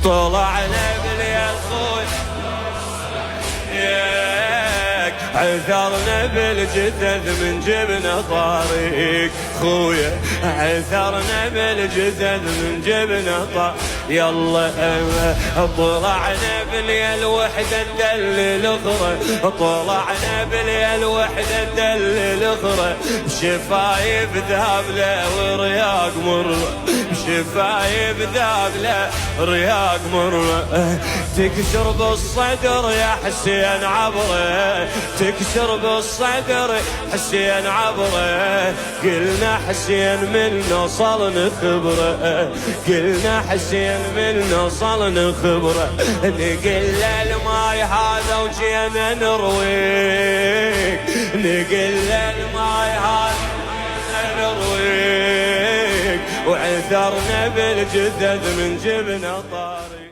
طلعنا بالليل خوي عثرنا بالجثث من جبنا طريق خويا عثرنا بالجثث من جبنا طريق يلا طلعنا بالليل وحدة ندل الاخرى طلعنا بالليل وحدة ندل الاخرى شفايف ذابله ورياق مر شفايف ذابله رياق مر تكسر بالصدر يا حسين عبره تكسر بالصدر حسين عبره قلنا حسين من نوصل نخبره قلنا حسين من نوصل نخبره نقل الماي هذا وجينا نرويك نقل الماي هذا نرويك وعثرنا بالجثث من جبنا طارق